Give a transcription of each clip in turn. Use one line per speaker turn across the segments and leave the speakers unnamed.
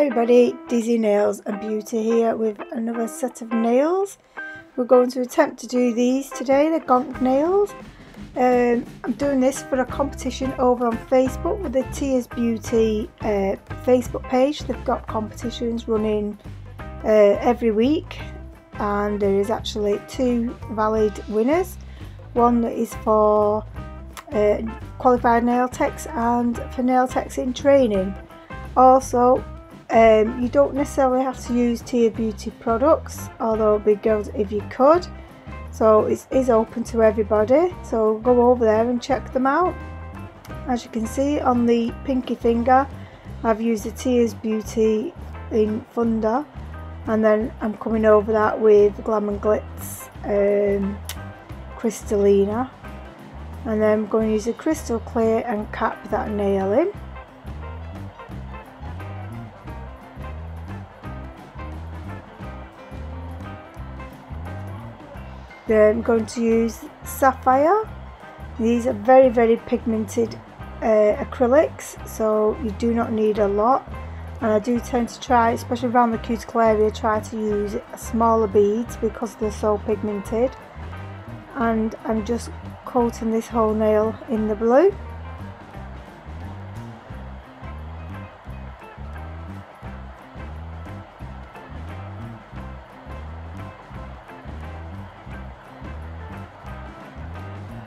Hi everybody, Dizzy Nails and Beauty here with another set of nails. We're going to attempt to do these today, the Gonk nails. I'm doing this for a competition over on Facebook with the Tears Beauty Facebook page. They've got competitions running every week, and there is actually 2 valid winners. One that is for qualified nail techs and for nail techs in training. Also, you don't necessarily have to use Tears Beauty products, although it'd be good if you could. So it is open to everybody, so go over there and check them out. As you can see on the pinky finger, I've used the Tears Beauty in Thunder, and then I'm coming over that with Glam and Glitz Crystallina, and then I'm going to use a crystal clear and cap that nail in. Then I'm going to use Sapphire. These are very pigmented acrylics, so you do not need a lot, and I do tend to try, especially around the cuticle area, try to use smaller beads because they're so pigmented. And I'm just coating this whole nail in the blue.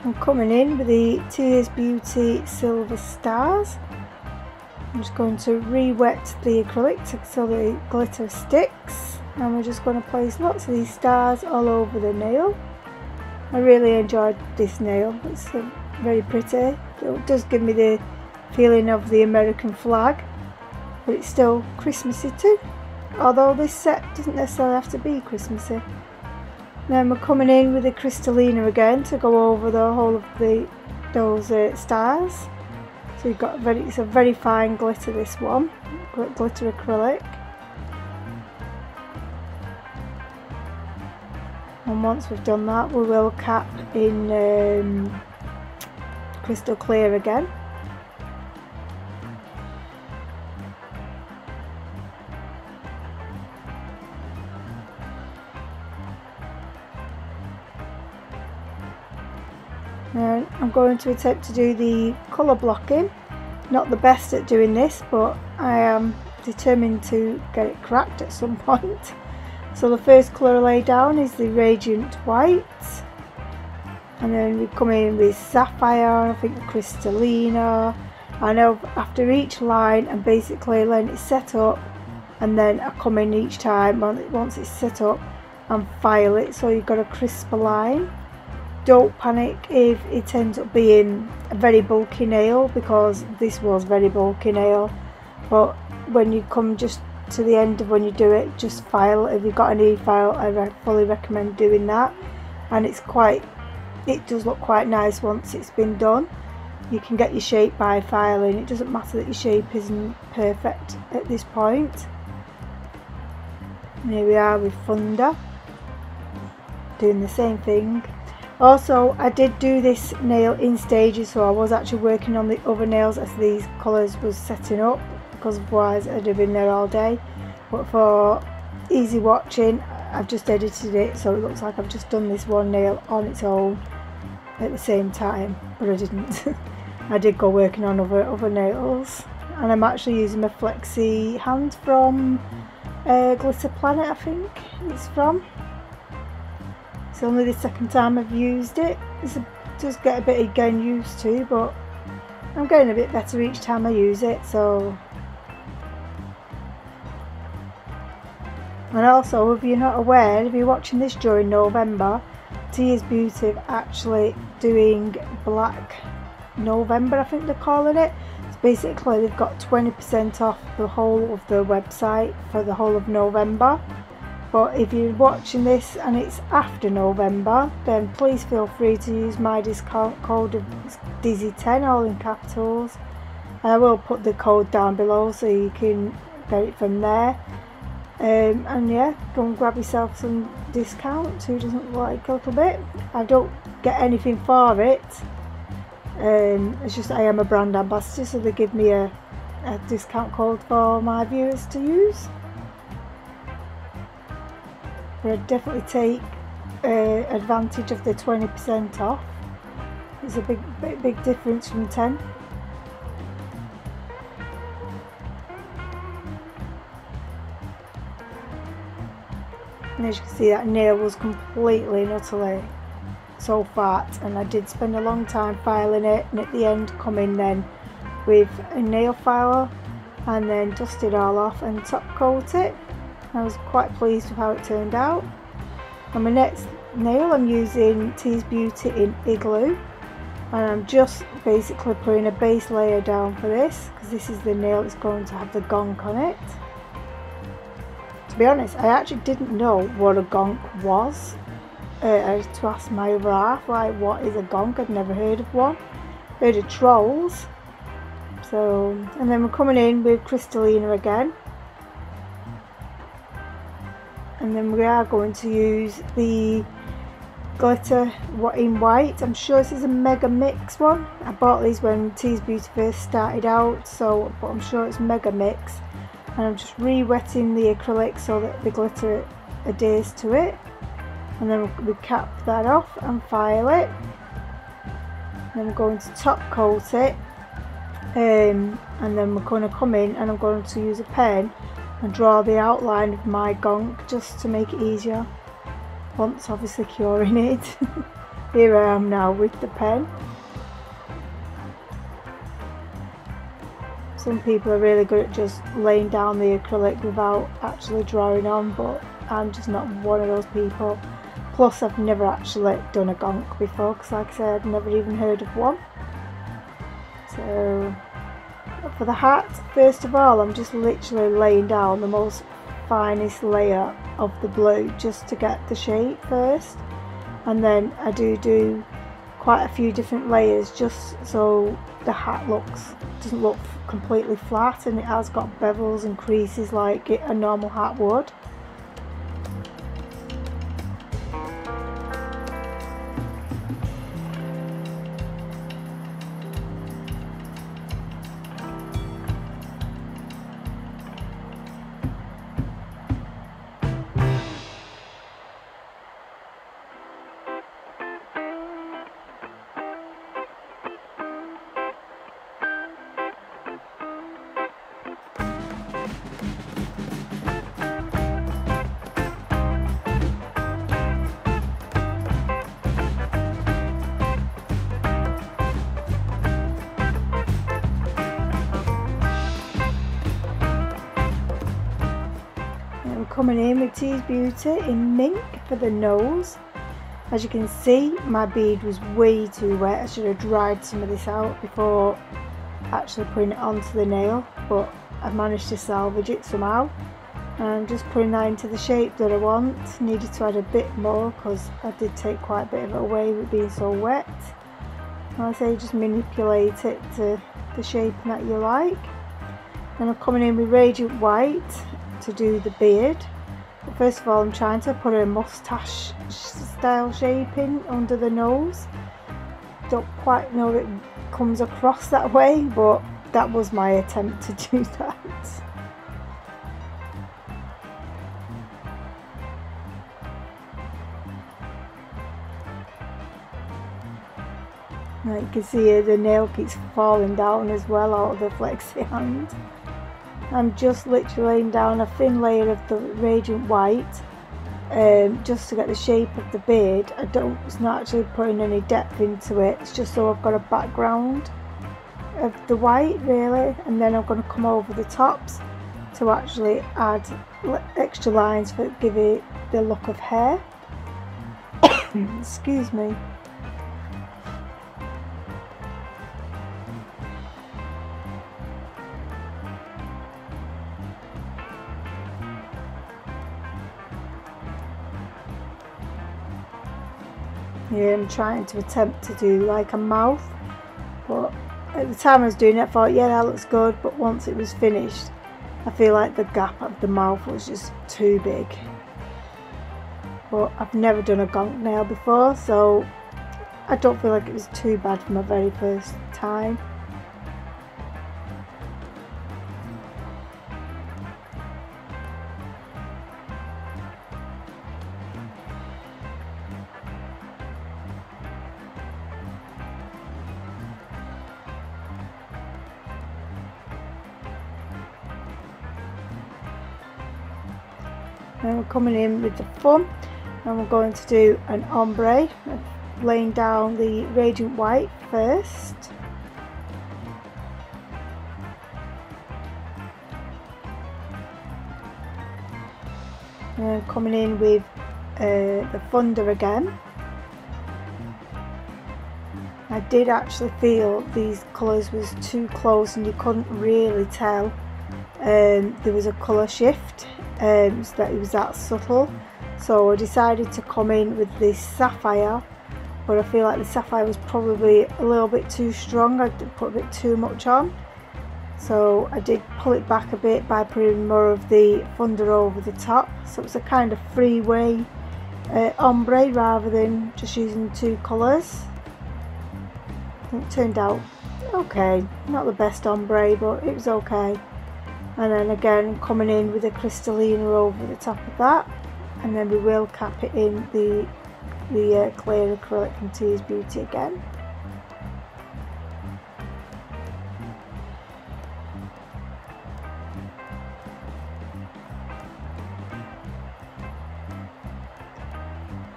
I'm coming in with the Tears Beauty Silver Stars. I'm just going to re-wet the acrylic so the glitter sticks, and we're just going to place lots of these stars all over the nail. I really enjoyed this nail, it's very pretty. It does give me the feeling of the American flag, but it's still Christmassy too, although this set doesn't necessarily have to be Christmassy. Then we're coming in with the Crystallina again to go over the whole of those stars. So you've got it's a very fine glitter, this one, glitter acrylic. And once we've done that, we will cap in crystal clear again. And I'm going to attempt to do the colour blocking. Not the best at doing this, but I am determined to get it cracked at some point. So the first colour I lay down is the Radiant White, and then we come in with Sapphire, I think Crystallina. I know after each line and basically letting it set up, and then I come in each time once it's set up and file it so you've got a crisper line. Don't panic if it ends up being a very bulky nail, because this was very bulky nail, but when you come just to the end of when you do it, just file. If you've got an e-file, I fully recommend doing that, and it does look quite nice once it's been done. You can get your shape by filing. It doesn't matter that your shape isn't perfect at this point. And here we are with Thunder, doing the same thing. Also, I did do this nail in stages, so I was actually working on the other nails as these colours was setting up, because otherwise I'd have been there all day. But for easy watching, I've just edited it so it looks like I've just done this one nail on its own at the same time, but I didn't. I did go working on other nails, and I'm actually using my Flexi hand from Glitter Planet, I think it's from. It's only the second time I've used it. It does get a bit of getting used to, but I'm getting a bit better each time I use it. So, and also, if you're not aware, if you're watching this during November, Tears Beauty are actually doing Black November, I think they're calling it. So basically, they've got 20% off the whole of the website for the whole of November. But if you're watching this and it's after November, then please feel free to use my discount code of Dizzy10, all in capitals. I will put the code down below so you can get it from there. And yeah, go and grab yourself some discount. Who doesn't like a little bit? I don't get anything for it. It's just I am a brand ambassador, so they give me a a discount code for my viewers to use. But I'd definitely take advantage of the 20% off. It's a big difference from 10. And as you can see, that nail was completely and utterly so fat, and I did spend a long time filing it, and at the end come in then with a nail filer and then dust it all off and top coat it. I was quite pleased with how it turned out. On my next nail I'm using Tease Beauty in Igloo, and I'm just basically putting a base layer down for this because this is the nail that's going to have the gonk on it. To be honest, I actually didn't know what a gonk was. I had to ask my other half, like, what is a gonk? I'd never heard of one. Heard of trolls. So, and then we're coming in with Crystallina again. And then we are going to use the glitter in white. I'm sure this is a Mega Mix one. I bought these when Tease Beauty first started out, so but I'm sure it's Mega Mix. And I'm just re-wetting the acrylic so that the glitter adheres to it. And then we cap that off and file it. Then we're going to top coat it. And then we're going to come in and I'm going to use a pen and draw the outline of my gonk just to make it easier. Once obviously curing it. Here I am now with the pen. Some people are really good at just laying down the acrylic without actually drawing on, but I'm just not one of those people. Plus I've never actually done a gonk before because, like I said, I've never even heard of one. So for the hat, first of all, I'm just literally laying down the most finest layer of the blue just to get the shape first, and then I do quite a few different layers just so the hat doesn't look completely flat, and it has got bevels and creases like a normal hat would. Coming in with Tease Beauty in Mink for the nose. As you can see, my bead was way too wet. I should have dried some of this out before actually putting it onto the nail, but I've managed to salvage it somehow. And I'm just putting that into the shape that I want. Needed to add a bit more because I did take quite a bit of it away with being so wet. And I say just manipulate it to the shape that you like. Then I'm coming in with Radiant White to do the beard. But first of all, I'm trying to put a mustache style shape in under the nose. Don't quite know if it comes across that way, but that was my attempt to do that. Now you can see here the nail keeps falling down as well out of the flexi hand. I'm just literally laying down a thin layer of the Radiant White just to get the shape of the beard. It's not actually putting any depth into it, it's just so I've got a background of the white really, and then I'm going to come over the tops to actually add extra lines for give it the look of hair. Excuse me. Yeah, I'm trying to attempt to do like a mouth, but at the time I was doing it I thought, yeah, that looks good, but once it was finished I feel like the gap of the mouth was just too big. But I've never done a gonk nail before, so I don't feel like it was too bad for my very first time. And we're coming in with the Fun, and we're going to do an Ombre, laying down the Radiant White first. And coming in with the Thunder again. I did actually feel these colours was too close and you couldn't really tell there was a colour shift, so that it was that subtle. So I decided to come in with this Sapphire, but I feel like the Sapphire was probably a little bit too strong. I did put a bit too much on, so I did pull it back a bit by putting more of the Thunder over the top. So it's a kind of freeway ombre rather than just using two colours. It turned out okay, not the best ombre, but it was okay. And then again coming in with a Crystallina over the top of that, and then we will cap it in the clear acrylic from Tears Beauty again.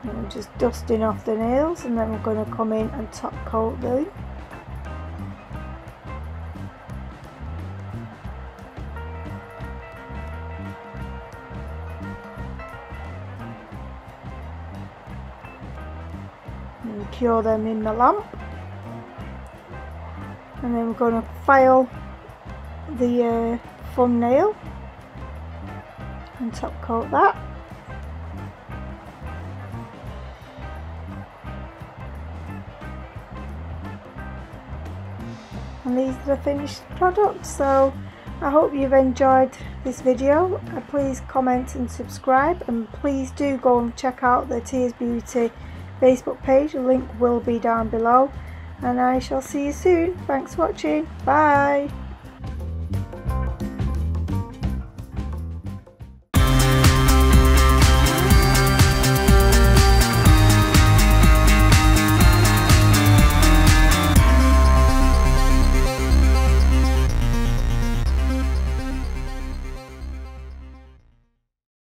And we're just dusting off the nails, and then we're going to come in and top coat them. And cure them in the lamp, and then we're going to file the Fun nail and top coat that. And these are the finished products. So I hope you've enjoyed this video. Please comment and subscribe, and please do go and check out the Tears Beauty Facebook page. The link will be down below, and I shall see you soon. Thanks for watching. Bye.